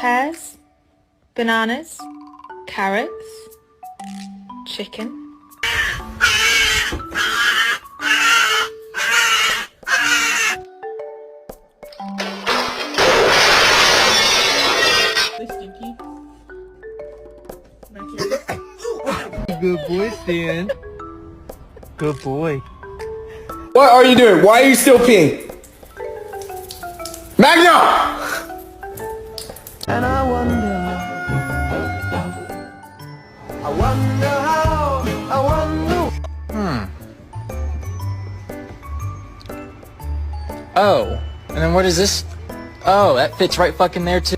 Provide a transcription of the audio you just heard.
pears, bananas, carrots, chicken. Stinky. Good boy, Stan. Good boy. What are you doing? Why are you still peeing? Magna! And I wonder how, I wonder. Oh, and then what is this? Oh, that fits right fucking there too.